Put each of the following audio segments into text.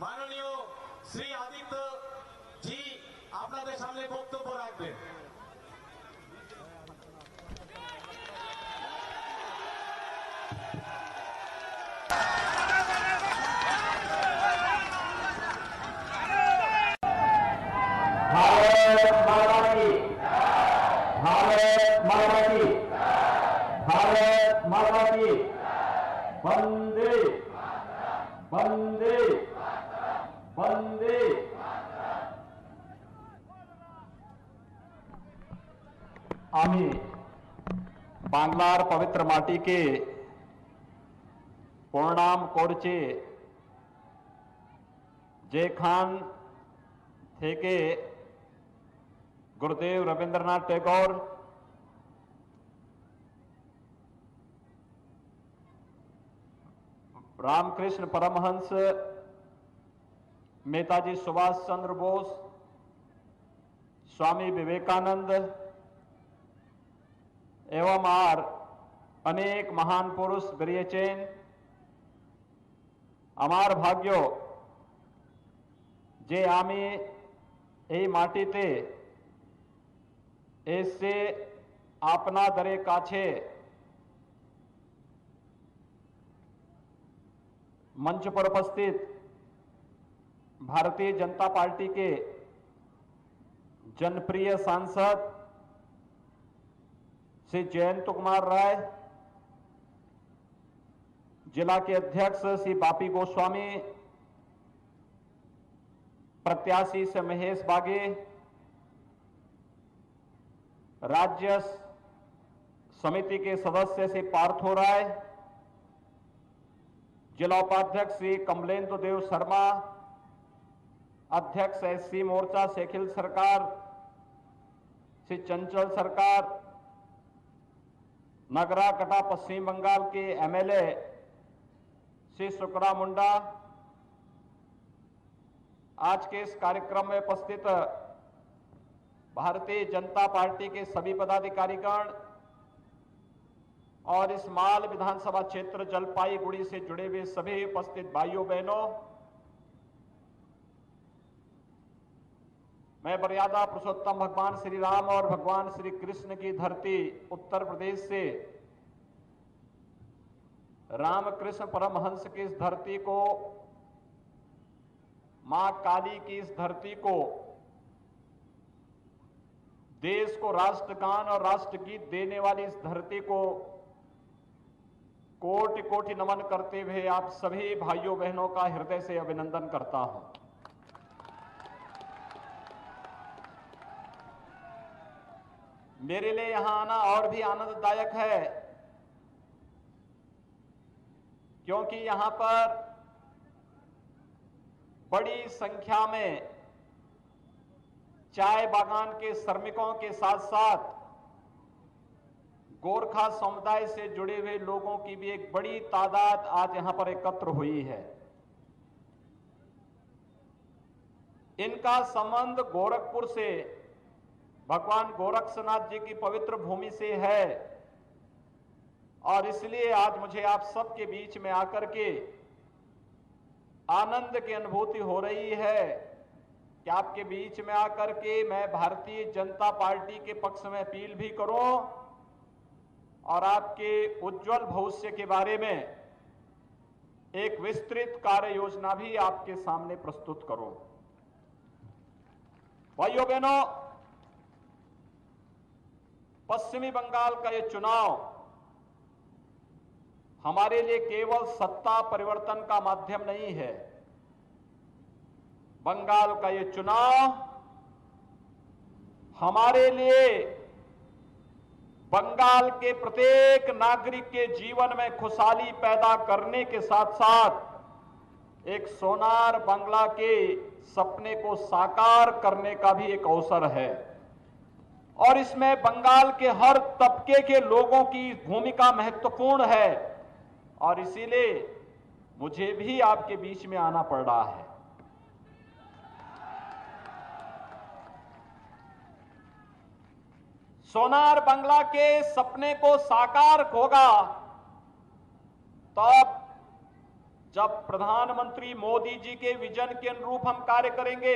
মাননীয় শ্রী আদিত্য জি আপনাদের সামনে বক্তব্য রাখবেন। भारत माता की, भारत माता की, भारत माता की, वंदे वंदे वंदे। আমি বাংলার পবিত্র মাটিকে প্রণাম করছি, যেখান থেকে गुरुदेव रविंद्रनाथ टैगोर रामकृष्ण परमहंस, नेताजी सुभाष चंद्र बोस, स्वामी विवेकानंद एवं और अनेक महान पुरुष बेरिएचेन आमार भाग्य जे आमी এই মাটিতে এসে আপনাদের কাছে मंच पर उपस्थित भारतीय जनता पार्टी के जनप्रिय सांसद श्री जयंत कुमार राय, जिला के अध्यक्ष श्री बापी गोस्वामी, प्रत्याशी से महेश बागे, राज्य समिति के सदस्य श्री पार्थो राय, जिला उपाध्यक्ष श्री कमलेंद्र देव शर्मा, अध्यक्ष एससी मोर्चा शेखिल सरकार श्री चंचल सरकार, नगरा कटा पश्चिम बंगाल के एमएलए श्री सुकरा मुंडा, आज के इस कार्यक्रम में उपस्थित भारतीय जनता पार्टी के सभी पदाधिकारीगण और इस माल विधानसभा क्षेत्र जलपाईगुड़ी से जुड़े हुए सभी उपस्थित भाइयों बहनों, मैं मर्यादा पुरुषोत्तम भगवान श्री राम और भगवान श्री कृष्ण की धरती उत्तर प्रदेश से रामकृष्ण परमहंस की इस धरती को, मां काली की इस धरती को, देश को राष्ट्रगान और राष्ट्रगीत देने वाली इस धरती को कोटि कोटि नमन करते हुए आप सभी भाइयों बहनों का हृदय से अभिनंदन करता हूं। मेरे लिए यहां आना और भी आनंददायक है, क्योंकि यहां पर बड़ी संख्या में चाय बागान के श्रमिकों के साथ साथ गोरखा समुदाय से जुड़े हुए लोगों की भी एक बड़ी तादाद आज यहां पर एकत्र हुई है। इनका संबंध गोरखपुर से, भगवान गोरक्षनाथ जी की पवित्र भूमि से है, और इसलिए आज मुझे आप सबके बीच में आकर के आनंद की अनुभूति हो रही है कि आपके बीच में आकर के मैं भारतीय जनता पार्टी के पक्ष में अपील भी करूं और आपके उज्जवल भविष्य के बारे में एक विस्तृत कार्य योजना भी आपके सामने प्रस्तुत करूं। भाइयों बहनों, पश्चिमी बंगाल का यह चुनाव हमारे लिए केवल सत्ता परिवर्तन का माध्यम नहीं है। बंगाल का यह चुनाव हमारे लिए बंगाल के प्रत्येक नागरिक के जीवन में खुशहाली पैदा करने के साथ साथ एक सोनार बंगला के सपने को साकार करने का भी एक अवसर है, और इसमें बंगाल के हर तबके के लोगों की भूमिका महत्वपूर्ण है, और इसीलिए मुझे भी आपके बीच में आना पड़ रहा है। सोनार बंगला के सपने को साकार होगा तब जब प्रधानमंत्री मोदी जी के विजन के अनुरूप हम कार्य करेंगे,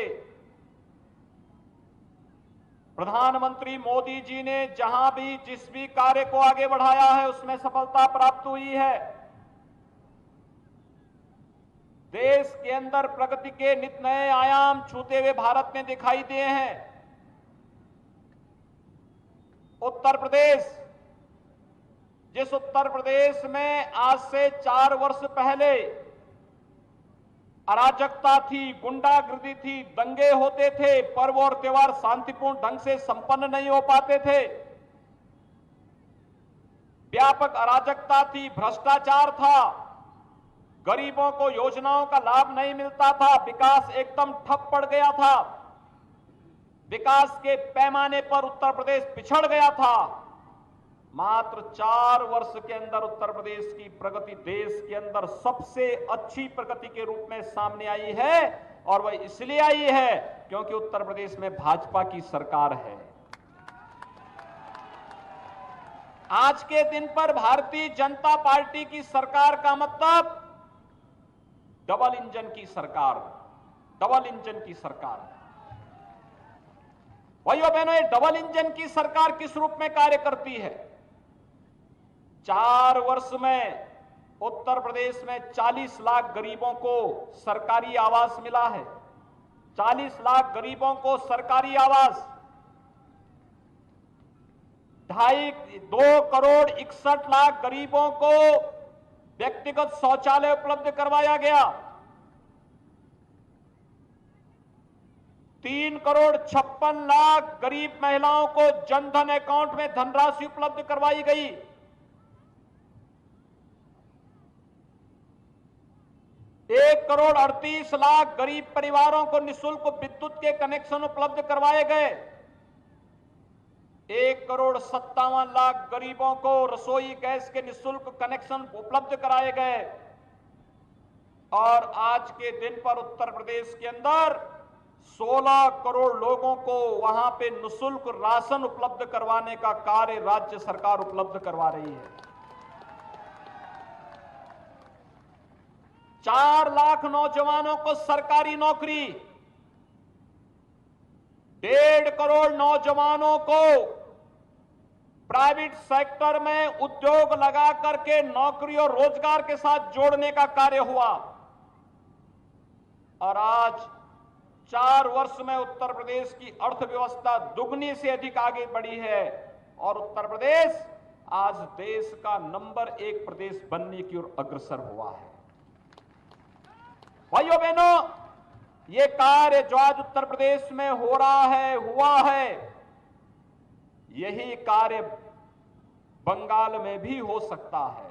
प्रधानमंत्री मोदी जी ने जहां भी जिस भी कार्य को आगे बढ़ाया है उसमें सफलता प्राप्त हुई है। देश के अंदर प्रगति के नित नए आयाम छूते हुए भारत में दिखाई दिए हैं। उत्तर प्रदेश, जिस उत्तर प्रदेश में आज से 4 वर्ष पहले अराजकता थी, गुंडागर्दी थी, दंगे होते थे, पर्व और त्योहार शांतिपूर्ण ढंग से संपन्न नहीं हो पाते थे, व्यापक अराजकता थी, भ्रष्टाचार था, गरीबों को योजनाओं का लाभ नहीं मिलता था, विकास एकदम ठप पड़ गया था, विकास के पैमाने पर उत्तर प्रदेश पिछड़ गया था। मात्र 4 वर्ष के अंदर उत्तर प्रदेश की प्रगति देश के अंदर सबसे अच्छी प्रगति के रूप में सामने आई है, और वह इसलिए आई है क्योंकि उत्तर प्रदेश में भाजपा की सरकार है। आज के दिन पर भारतीय जनता पार्टी की सरकार का मतलब डबल इंजन की सरकार, डबल इंजन की सरकार। भाइयों बहनों, ये डबल इंजन की सरकार किस रूप में कार्य करती है? 4 वर्ष में उत्तर प्रदेश में 40 लाख गरीबों को सरकारी आवास मिला है। 40 लाख गरीबों को सरकारी आवास, 2 करोड़ 61 लाख गरीबों को व्यक्तिगत शौचालय उपलब्ध करवाया गया। 3 करोड़ 56 लाख गरीब महिलाओं को जनधन अकाउंट में धनराशि उपलब्ध करवाई गई। 1 करोड़ 38 लाख गरीब परिवारों को निःशुल्क विद्युत के कनेक्शन उपलब्ध करवाए गए। 1 करोड़ 57 लाख गरीबों को रसोई गैस के निःशुल्क कनेक्शन उपलब्ध कराए गए। और आज के दिन पर उत्तर प्रदेश के अंदर 16 करोड़ लोगों को वहां पे निःशुल्क राशन उपलब्ध करवाने का कार्य राज्य सरकार उपलब्ध करवा रही है। 4 लाख नौजवानों को सरकारी नौकरी, 1.5 करोड़ नौजवानों को प्राइवेट सेक्टर में उद्योग लगा करके नौकरी और रोजगार के साथ जोड़ने का कार्य हुआ। और आज 4 वर्ष में उत्तर प्रदेश की अर्थव्यवस्था दुगनी से अधिक आगे बढ़ी है, और उत्तर प्रदेश आज देश का नंबर 1 प्रदेश बनने की ओर अग्रसर हुआ है। भाइयों बहनों, ये कार्य जो आज उत्तर प्रदेश में हो रहा है, हुआ है, यही कार्य बंगाल में भी हो सकता है,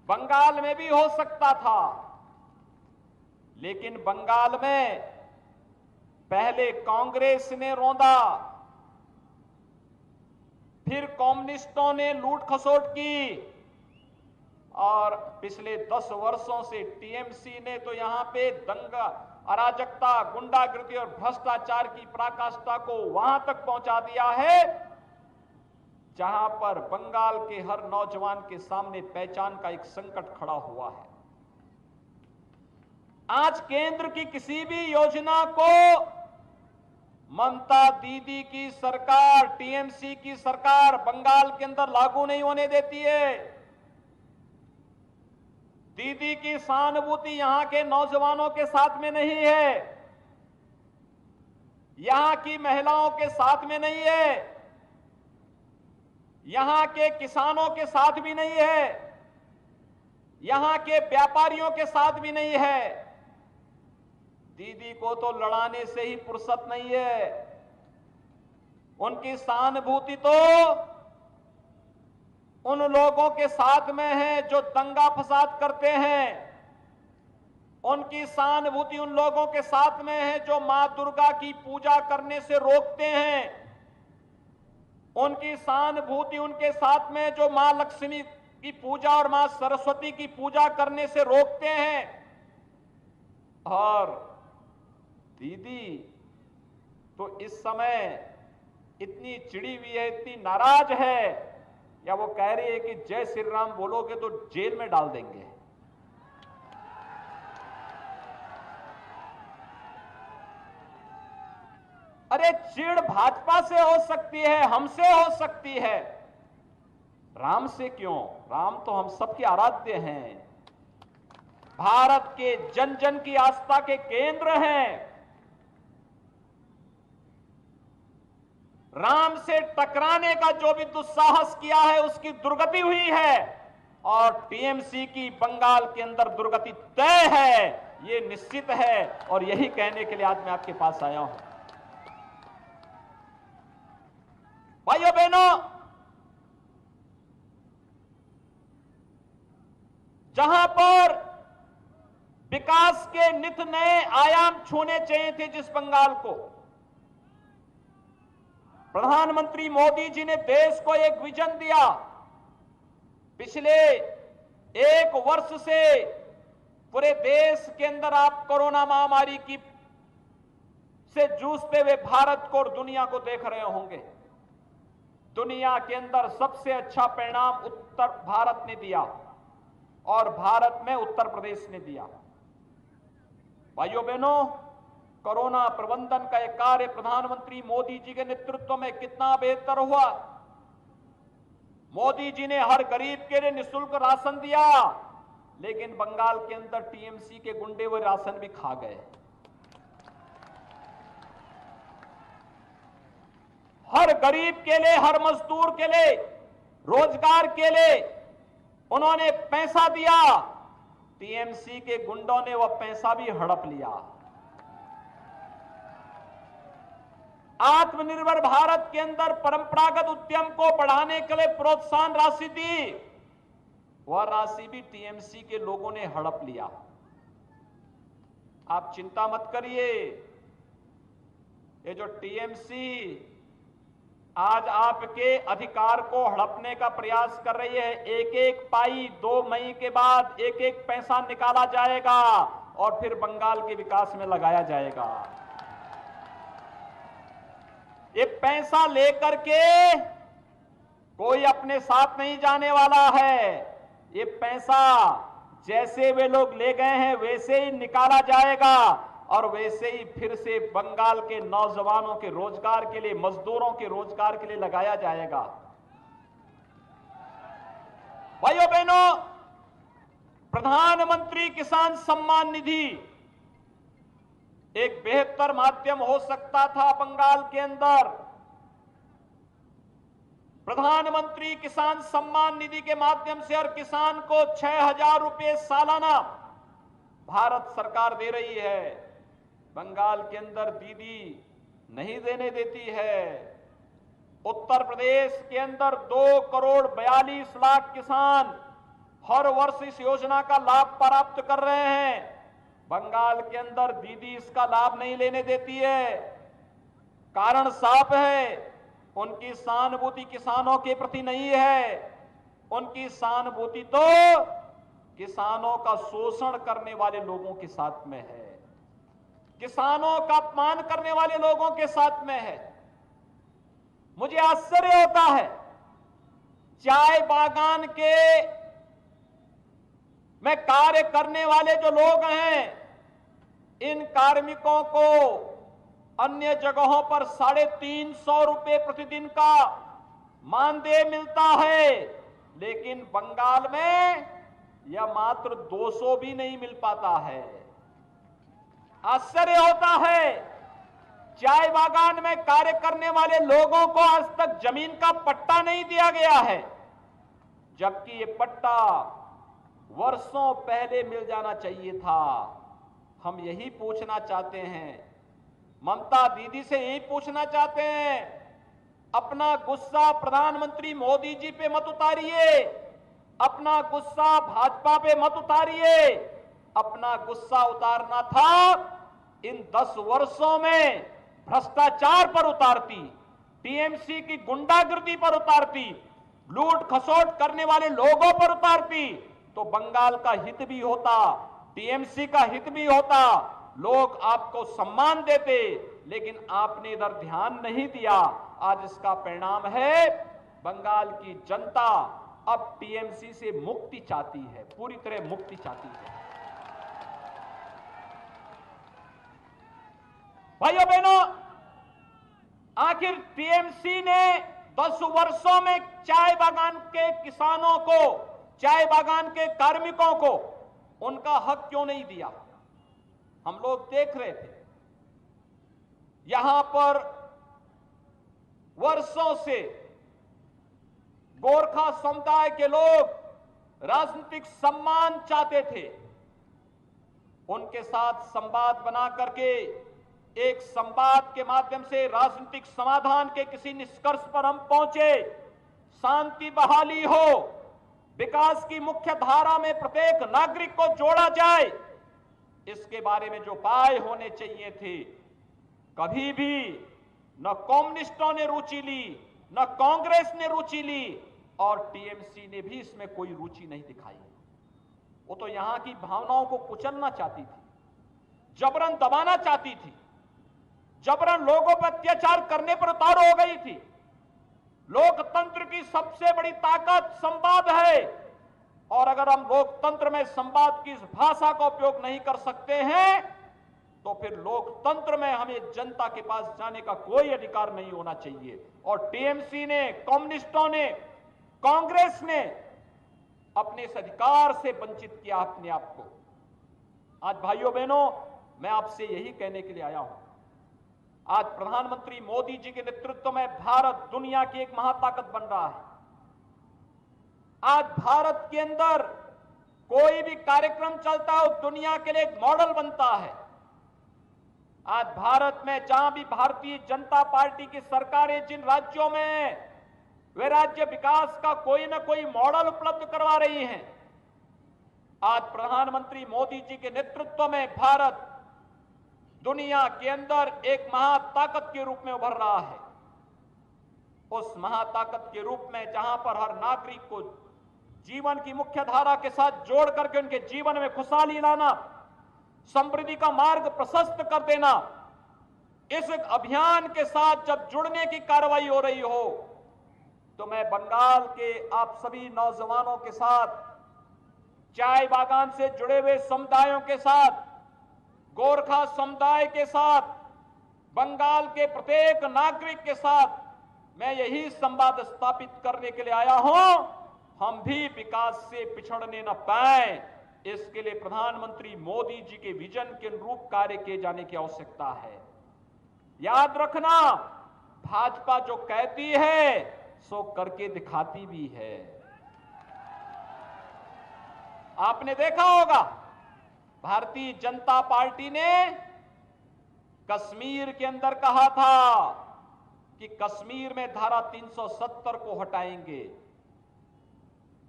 बंगाल में भी हो सकता था। लेकिन बंगाल में पहले कांग्रेस ने रौंदा, फिर कम्युनिस्टों ने लूट खसोट की, और पिछले 10 वर्षों से टीएमसी ने तो यहां पे दंगा, अराजकता, गुंडागर्दी और भ्रष्टाचार की पराकाष्ठा को वहां तक पहुंचा दिया है जहां पर बंगाल के हर नौजवान के सामने पहचान का एक संकट खड़ा हुआ है। आज केंद्र की किसी भी योजना को ममता दीदी की सरकार, टीएमसी की सरकार बंगाल के अंदर लागू नहीं होने देती है। दीदी की सहानुभूति यहां के नौजवानों के साथ में नहीं है, यहां की महिलाओं के साथ में नहीं है, यहां के किसानों के साथ भी नहीं है, यहां के व्यापारियों के साथ भी नहीं है। दीदी को तो लड़ाने से ही फुर्सत नहीं है। उनकी सहानुभूति तो उन लोगों के साथ में है जो दंगा फसाद करते हैं। उनकी सहानुभूति उन लोगों के साथ में है जो मां दुर्गा की पूजा करने से रोकते हैं। उनकी सहानुभूति उनके साथ में जो मां लक्ष्मी की पूजा और मां सरस्वती की पूजा करने से रोकते हैं। और दीदी तो इस समय इतनी चिड़ी हुई है, इतनी नाराज है, या वो कह रही है कि जय श्री राम बोलोगे तो जेल में डाल देंगे। अरे चिढ़ भाजपा से हो सकती है, हमसे हो सकती है, राम से क्यों? राम तो हम सबके आराध्य हैं, भारत के जन जन की आस्था के केंद्र हैं। राम से टकराने का जो भी दुस्साहस किया है उसकी दुर्गति हुई है, और टीएमसी की बंगाल के अंदर दुर्गति तय है, ये निश्चित है। और यही कहने के लिए आज मैं आपके पास आया हूं। भाइयों बहनों, जहां पर विकास के नित नए आयाम छूने चाहिए थे जिस बंगाल को, प्रधानमंत्री मोदी जी ने देश को एक विजन दिया। पिछले 1 वर्ष से पूरे देश के अंदर आप कोरोना महामारी की से जूझते हुए भारत को और दुनिया को देख रहे होंगे। दुनिया के अंदर सबसे अच्छा परिणाम उत्तर भारत ने दिया, और भारत में उत्तर प्रदेश ने दिया। भाइयों बहनों, कोरोना प्रबंधन का एक कार्य प्रधानमंत्री मोदी जी के नेतृत्व में कितना बेहतर हुआ। मोदी जी ने हर गरीब के लिए निःशुल्क राशन दिया, लेकिन बंगाल के अंदर टीएमसी के गुंडे वो राशन भी खा गए। हर गरीब के लिए, हर मजदूर के लिए, रोजगार के लिए उन्होंने पैसा दिया, टीएमसी के गुंडों ने वह पैसा भी हड़प लिया। आत्मनिर्भर भारत के अंदर परंपरागत उद्यम को बढ़ाने के लिए प्रोत्साहन राशि दी, वह राशि भी टीएमसी के लोगों ने हड़प लिया। आप चिंता मत करिए, ये जो टीएमसी आज आपके अधिकार को हड़पने का प्रयास कर रही है, एक एक पाई 2 मई के बाद एक एक पैसा निकाला जाएगा और फिर बंगाल के विकास में लगाया जाएगा। ये पैसा लेकर के कोई अपने साथ नहीं जाने वाला है। ये पैसा जैसे वे लोग ले गए हैं वैसे ही निकाला जाएगा, और वैसे ही फिर से बंगाल के नौजवानों के रोजगार के लिए, मजदूरों के रोजगार के लिए लगाया जाएगा। भाइयों बहनों, प्रधानमंत्री किसान सम्मान निधि एक बेहतर माध्यम हो सकता था बंगाल के अंदर। प्रधानमंत्री किसान सम्मान निधि के माध्यम से हर किसान को 6,000 रुपए सालाना भारत सरकार दे रही है। बंगाल के अंदर दीदी नहीं देने देती है। उत्तर प्रदेश के अंदर 2,42,00,000 किसान हर वर्ष इस योजना का लाभ प्राप्त कर रहे हैं। बंगाल के अंदर दीदी इसका लाभ नहीं लेने देती है। कारण साफ है, उनकी सहानुभूति किसानों के प्रति नहीं है। उनकी सहानुभूति तो किसानों का शोषण करने वाले लोगों के साथ में है, किसानों का अपमान करने वाले लोगों के साथ में है। मुझे आश्चर्य होता है, चाय बागान के में कार्य करने वाले जो लोग हैं, इन कार्मिकों को अन्य जगहों पर 350 रुपए प्रतिदिन का मानदेय मिलता है, लेकिन बंगाल में यह मात्र 200 भी नहीं मिल पाता है। आश्चर्य होता है, चाय बागान में कार्य करने वाले लोगों को आज तक जमीन का पट्टा नहीं दिया गया है, जबकि ये पट्टा वर्षों पहले मिल जाना चाहिए था। हम यही पूछना चाहते हैं, ममता दीदी से यही पूछना चाहते हैं, अपना गुस्सा प्रधानमंत्री मोदी जी पे मत उतारिए, अपना गुस्सा भाजपा पे मत उतारिए। अपना गुस्सा उतारना था इन 10 वर्षों में भ्रष्टाचार पर उतारती, टीएमसी की गुंडागर्दी पर उतारती, लूट खसोट करने वाले लोगों पर उतारती, तो बंगाल का हित भी होता, टीएमसी का हित भी होता, लोग आपको सम्मान देते। लेकिन आपने इधर ध्यान नहीं दिया। आज इसका परिणाम है, बंगाल की जनता अब टीएमसी से मुक्ति चाहती है, पूरी तरह मुक्ति चाहती है। भाइयों बहनों, आखिर टीएमसी ने 10 वर्षों में चाय बागान के किसानों को, चाय बागान के कार्मिकों को उनका हक क्यों नहीं दिया? हम लोग देख रहे थे यहां पर वर्षों से गोरखा समुदाय के लोग राजनीतिक सम्मान चाहते थे। उनके साथ संवाद बना करके एक संवाद के माध्यम से राजनीतिक समाधान के किसी निष्कर्ष पर हम पहुंचे, शांति बहाली हो, विकास की मुख्य धारा में प्रत्येक नागरिक को जोड़ा जाए, इसके बारे में जो उपाय होने चाहिए थे, कभी भी न कम्युनिस्टों ने रुचि ली, न कांग्रेस ने रुचि ली और टीएमसी ने भी इसमें कोई रुचि नहीं दिखाई। वो तो यहां की भावनाओं को कुचलना चाहती थी, जबरन दबाना चाहती थी, जबरन लोगों पर अत्याचार करने पर उतारू हो गई थी। लोकतंत्र की सबसे बड़ी ताकत संवाद है और अगर हम लोकतंत्र में संवाद की इस भाषा का उपयोग नहीं कर सकते हैं तो फिर लोकतंत्र में हमें जनता के पास जाने का कोई अधिकार नहीं होना चाहिए। और टीएमसी ने, कम्युनिस्टों ने, कांग्रेस ने अपने इस अधिकार से वंचित किया अपने आप को। आज भाइयों बहनों, मैं आपसे यही कहने के लिए आया हूं, आज प्रधानमंत्री मोदी जी के नेतृत्व में भारत दुनिया की एक महाताकत बन रहा है। आज भारत के अंदर कोई भी कार्यक्रम चलता है वो दुनिया के लिए एक मॉडल बनता है। आज भारत में जहां भी भारतीय जनता पार्टी की सरकारें जिन राज्यों में वे राज्य विकास का कोई ना कोई मॉडल उपलब्ध करवा रही हैं, आज प्रधानमंत्री मोदी जी के नेतृत्व में भारत दुनिया के अंदर एक महाताकत के रूप में उभर रहा है। उस महाताकत के रूप में जहां पर हर नागरिक को जीवन की मुख्य धारा के साथ जोड़ करके उनके जीवन में खुशहाली लाना, समृद्धि का मार्ग प्रशस्त कर देना, इस अभियान के साथ जब जुड़ने की कार्रवाई हो रही हो तो मैं बंगाल के आप सभी नौजवानों के साथ, चाय बागान से जुड़े हुए समुदायों के साथ, गोरखा समुदाय के साथ, बंगाल के प्रत्येक नागरिक के साथ मैं यही संवाद स्थापित करने के लिए आया हूं, हम भी विकास से पिछड़ने न पाए, इसके लिए प्रधानमंत्री मोदी जी के विजन के अनुरूप कार्य किए जाने की आवश्यकता है। याद रखना, भाजपा जो कहती है सो करके दिखाती भी है। आपने देखा होगा भारतीय जनता पार्टी ने कश्मीर के अंदर कहा था कि कश्मीर में धारा 370 को हटाएंगे,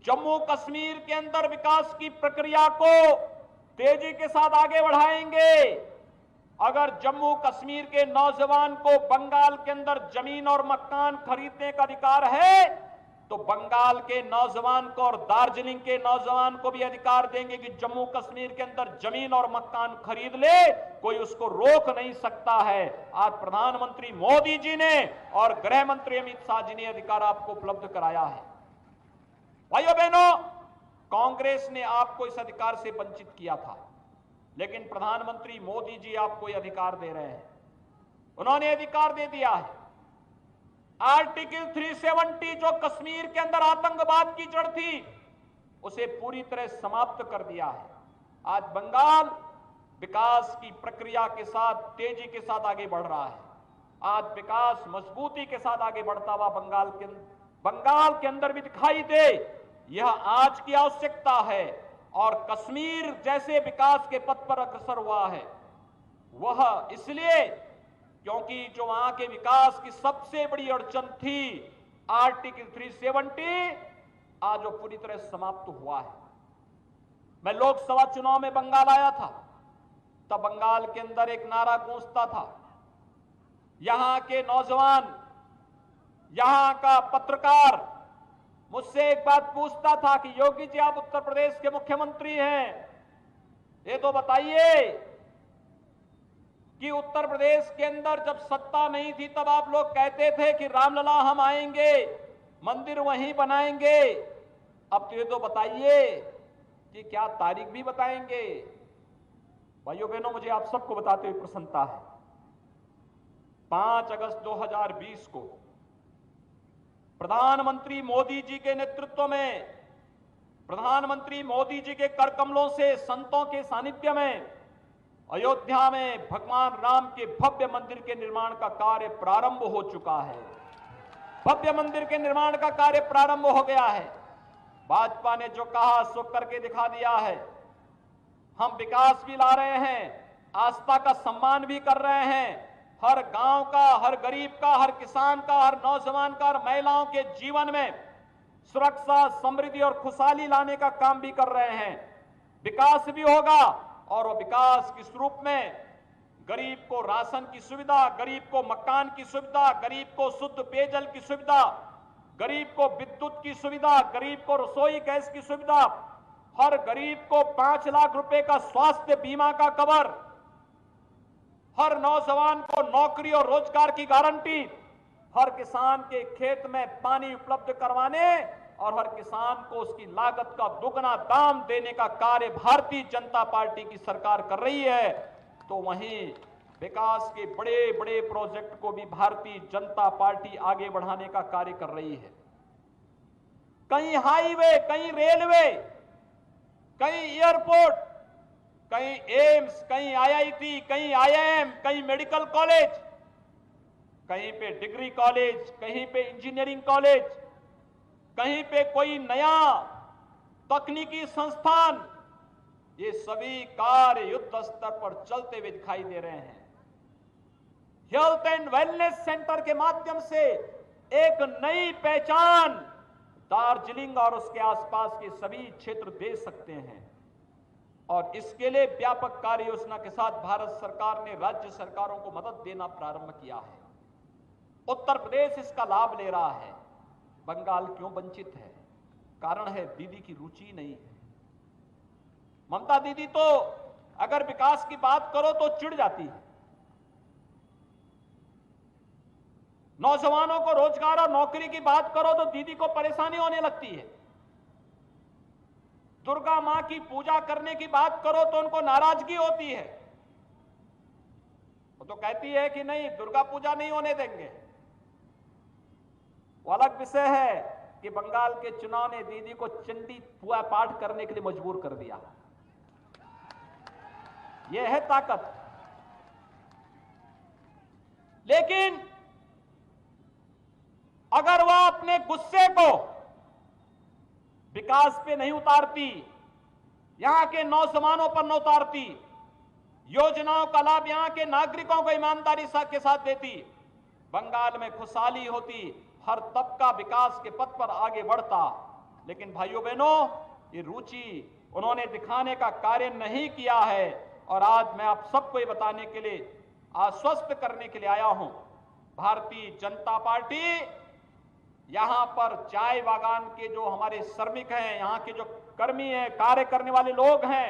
जम्मू कश्मीर के अंदर विकास की प्रक्रिया को तेजी के साथ आगे बढ़ाएंगे। अगर जम्मू कश्मीर के नौजवान को बंगाल के अंदर जमीन और मकान खरीदने का अधिकार है तो बंगाल के नौजवान को और दार्जिलिंग के नौजवान को भी अधिकार देंगे कि जम्मू कश्मीर के अंदर जमीन और मकान खरीद ले, कोई उसको रोक नहीं सकता है। आज प्रधानमंत्री मोदी जी ने और गृह मंत्री अमित शाह जी ने अधिकार आपको उपलब्ध कराया है। भाइयों बहनों, कांग्रेस ने आपको इस अधिकार से वंचित किया था, लेकिन प्रधानमंत्री मोदी जी आपको यह अधिकार दे रहे हैं। उन्होंने अधिकार दे दिया है। आर्टिकल 370 जो कश्मीर के अंदर आतंकवाद की जड़ थी उसे पूरी तरह समाप्त कर दिया है। आज बंगाल विकास की प्रक्रिया के साथ तेजी के साथ आगे बढ़ रहा है। आज विकास मजबूती के साथ आगे बढ़ता हुआ बंगाल के अंदर भी दिखाई दे, यह आज की आवश्यकता है। और कश्मीर जैसे विकास के पथ पर अग्रसर हुआ है वह इसलिए क्योंकि जो वहां के विकास की सबसे बड़ी अड़चन थी आर्टिकल 370, आज वो पूरी तरह समाप्त हुआ है। मैं लोकसभा चुनाव में बंगाल आया था, तब बंगाल के अंदर एक नारा गूंजता था, यहां के नौजवान, यहां का पत्रकार मुझसे एक बात पूछता था कि योगी जी आप उत्तर प्रदेश के मुख्यमंत्री हैं, ये तो बताइए कि उत्तर प्रदेश के अंदर जब सत्ता नहीं थी तब आप लोग कहते थे कि रामलला हम आएंगे, मंदिर वहीं बनाएंगे। अब तो ये तो बताइए कि क्या तारीख भी बताएंगे। भाइयों बहनों, मुझे आप सबको बताते हुए प्रसन्नता है, 5 अगस्त 2020 को प्रधानमंत्री मोदी जी के नेतृत्व में, प्रधानमंत्री मोदी जी के कर कमलों से, संतों के सानिध्य में अयोध्या में भगवान राम के भव्य मंदिर के निर्माण का कार्य प्रारंभ हो चुका है। भव्य मंदिर के निर्माण का कार्य प्रारंभ हो गया है। भाजपा ने जो कहा सो करके दिखा दिया है। हम विकास भी ला रहे हैं, आस्था का सम्मान भी कर रहे हैं। हर गांव का, हर गरीब का, हर किसान का, हर नौजवान का, हर महिलाओं के जीवन में सुरक्षा, समृद्धि और खुशहाली लाने का काम भी कर रहे हैं। विकास भी होगा और वो विकास किस रूप में? गरीब को राशन की सुविधा, गरीब को मकान की सुविधा, गरीब को शुद्ध पेयजल की सुविधा, गरीब को विद्युत की सुविधा, गरीब को रसोई गैस की सुविधा, हर गरीब को 5 लाख रुपए का स्वास्थ्य बीमा का कवर, हर नौजवान को नौकरी और रोजगार की गारंटी, हर किसान के खेत में पानी उपलब्ध करवाने और हर किसान को उसकी लागत का दुगना दाम देने का कार्य भारतीय जनता पार्टी की सरकार कर रही है। तो वहीं विकास के बड़े बड़े प्रोजेक्ट को भी भारतीय जनता पार्टी आगे बढ़ाने का कार्य कर रही है। कहीं हाईवे, कहीं रेलवे, कहीं एयरपोर्ट, कहीं एम्स, कहीं आईआईटी, कहीं आईआईएम, कहीं मेडिकल कॉलेज, कहीं पे डिग्री कॉलेज, कहीं पे इंजीनियरिंग कॉलेज, कहीं पे कोई नया तकनीकी संस्थान, ये सभी कार्य युद्ध स्तर पर चलते हुए दिखाई दे रहे हैं। हेल्थ एंड वेलनेस सेंटर के माध्यम से एक नई पहचान दार्जिलिंग और उसके आसपास के सभी क्षेत्र दे सकते हैं और इसके लिए व्यापक कार्य योजना के साथ भारत सरकार ने राज्य सरकारों को मदद देना प्रारंभ किया है। उत्तर प्रदेश इसका लाभ ले रहा है। बंगाल क्यों वंचित है? कारण है दीदी की रुचि नहीं है। ममता दीदी तो अगर विकास की बात करो तो चिढ़ जाती है। नौजवानों को रोजगार और नौकरी की बात करो तो दीदी को परेशानी होने लगती है। दुर्गा मां की पूजा करने की बात करो तो उनको नाराजगी होती है। वो तो कहती है कि नहीं, दुर्गा पूजा नहीं होने देंगे। वो अलग विषय है कि बंगाल के चुनाव ने दीदी को चंडी पूजा पाठ करने के लिए मजबूर कर दिया। यह है ताकत। लेकिन अगर वह अपने गुस्से को विकास पे नहीं उतारती, यहां के नौजवानों पर न उतारती, योजनाओं का लाभ यहां के नागरिकों को ईमानदारी के साथ देती, बंगाल में खुशहाली होती, हर तबका विकास के पथ पर आगे बढ़ता। लेकिन भाइयों बहनों, ये रुचि उन्होंने दिखाने का कार्य नहीं किया है और आज मैं आप सबको ये बताने के लिए, आश्वस्त करने के लिए आया हूं। भारतीय जनता पार्टी यहां पर चाय बागान के जो हमारे श्रमिक हैं, यहां के जो कर्मी हैं, कार्य करने वाले लोग हैं,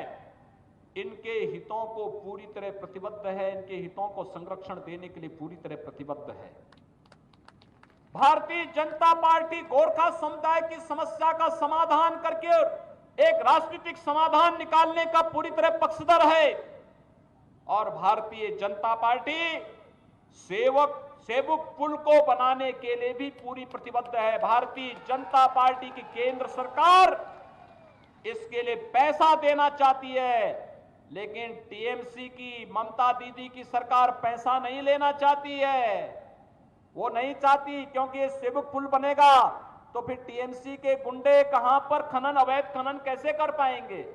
इनके हितों को पूरी तरह प्रतिबद्ध है, इनके हितों को संरक्षण देने के लिए पूरी तरह प्रतिबद्ध है। भारतीय जनता पार्टी गोरखा समुदाय की समस्या का समाधान करके एक राजनीतिक समाधान निकालने का पूरी तरह पक्षधर है और भारतीय जनता पार्टी सेवक पुल को बनाने के लिए भी पूरी प्रतिबद्ध है। भारतीय जनता पार्टी की केंद्र सरकार इसके लिए पैसा देना चाहती है, लेकिन टीएमसी की ममता दीदी की सरकार पैसा नहीं लेना चाहती है। वो नहीं चाहती, क्योंकि ये सेवक पुल बनेगा तो फिर टीएमसी के गुंडे कहां पर खनन, अवैध खनन कैसे कर पाएंगे।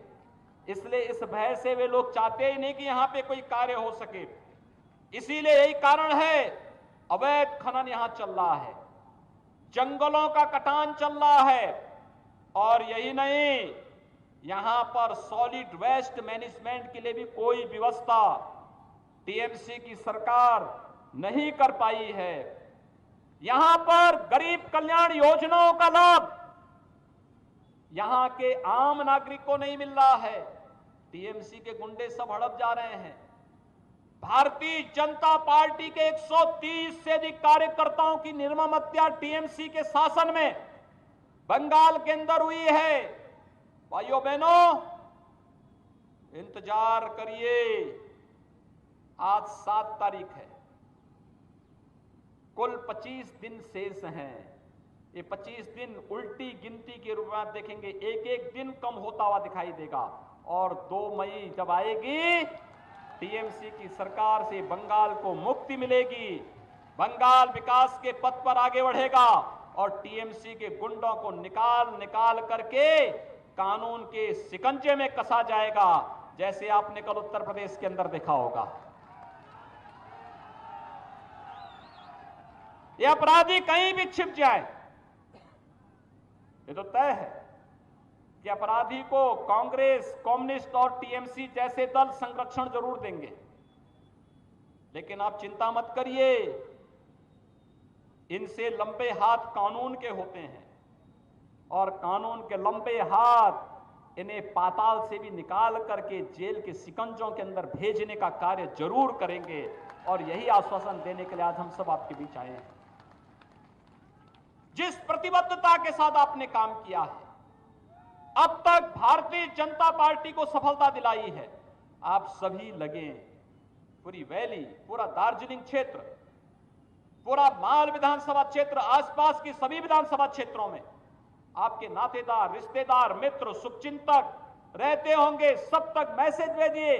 इसलिए इस भय से वे लोग चाहते ही नहीं कि यहां पे कोई कार्य हो सके। इसीलिए यही कारण है अवैध खनन यहां चल रहा है, जंगलों का कटान चल रहा है और यही नहीं, यहां पर सॉलिड वेस्ट मैनेजमेंट के लिए भी कोई व्यवस्था टीएमसी की सरकार नहीं कर पाई है। यहां पर गरीब कल्याण योजनाओं का लाभ यहां के आम नागरिक को नहीं मिल रहा है। टीएमसी के गुंडे सब हड़प जा रहे हैं। भारतीय जनता पार्टी के 130 से अधिक कार्यकर्ताओं की निर्मम हत्या टीएमसी के शासन में बंगाल के अंदर हुई है। भाइयों बहनों, इंतजार करिए, आज 7 तारीख है। कुल 25 दिन शेष हैं। ये 25 दिन उल्टी गिनती के रूप में आप देखेंगे, एक एक दिन कम होता हुआ दिखाई देगा। और 2 मई जब आएगी, टीएमसी की सरकार से बंगाल को मुक्ति मिलेगी, बंगाल विकास के पथ पर आगे बढ़ेगा और टीएमसी के गुंडों को निकाल करके कानून के शिकंजे में कसा जाएगा, जैसे आपने कल उत्तर प्रदेश के अंदर देखा होगा। ये अपराधी कहीं भी छिप जाए, ये तो तय है कि अपराधी को कांग्रेस, कम्युनिस्ट और टीएमसी जैसे दल संरक्षण जरूर देंगे। लेकिन आप चिंता मत करिए, इनसे लंबे हाथ कानून के होते हैं और कानून के लंबे हाथ इन्हें पाताल से भी निकाल करके जेल के शिकंजों के अंदर भेजने का कार्य जरूर करेंगे। और यही आश्वासन देने के लिए आज हम सब आपके बीच आए हैं। जिस प्रतिबद्धता के साथ आपने काम किया है, अब तक भारतीय जनता पार्टी को सफलता दिलाई है, आप सभी लगे। पूरी वैली, पूरा दार्जिलिंग क्षेत्र, पूरा माल विधानसभा क्षेत्र, आसपास की सभी विधानसभा क्षेत्रों में आपके नातेदार, रिश्तेदार, मित्र, शुभचिंतक रहते होंगे। सब तक मैसेज भेजिए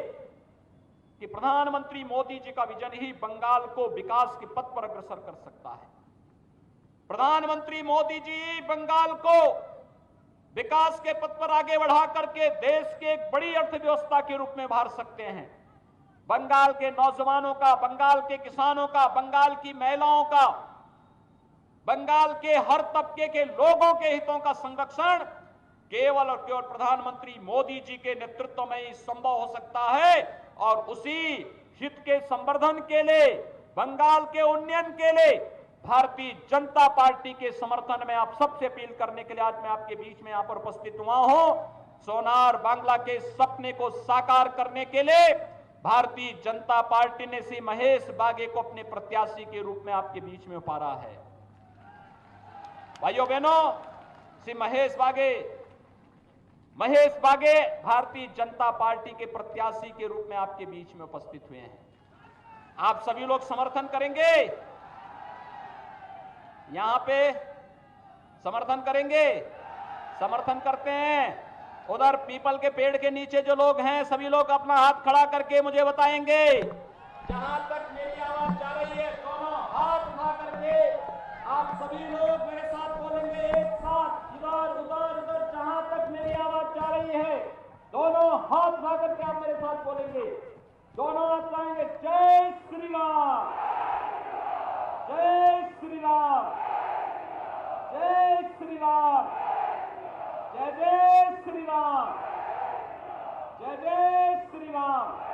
कि प्रधानमंत्री मोदी जी का विजन ही बंगाल को विकास के पथ पर अग्रसर कर सकता है। प्रधानमंत्री मोदी जी बंगाल को विकास के पथ पर आगे बढ़ा करके देश के एक बड़ी अर्थव्यवस्था के रूप में उभार सकते हैं। बंगाल के नौजवानों का, बंगाल के किसानों का, बंगाल की महिलाओं का, बंगाल के हर तबके के लोगों के हितों का संरक्षण केवल और केवल प्रधानमंत्री मोदी जी के नेतृत्व में ही संभव हो सकता है। और उसी हित के संवर्धन के लिए, बंगाल के उन्नयन के लिए भारतीय जनता पार्टी के समर्थन में आप सबसे अपील करने के लिए आज मैं आपके बीच में यहां पर उपस्थित हुआ हूं। सोनार बांग्ला के सपने को साकार करने के लिए भारतीय जनता पार्टी ने श्री महेश बागे को अपने प्रत्याशी के रूप में आपके बीच में उतारा है। भाइयों बहनों, श्री महेश बागे भारतीय जनता पार्टी के प्रत्याशी के रूप में आपके बीच में उपस्थित हुए हैं। आप सभी लोग समर्थन करेंगे, यहां पे समर्थन करेंगे, समर्थन करते हैं। उधर पीपल के पेड़ के नीचे जो लोग हैं, सभी लोग अपना हाथ खड़ा करके मुझे बताएंगे। जहां तक मेरी आवाज जा रही है, दोनों हाथ उठा करके आप सभी लोग मेरे साथ बोलेंगे, एक साथ, इधर उधर उधर, जहां तक मेरी आवाज जा रही है, दोनों हाथ उठा करके आप मेरे साथ बोलेंगे। दोनों हाथ उठाएंगे, जय श्री राम, जय श्री राम, जय श्री राम, जय जय श्री राम, जय जय श्री राम।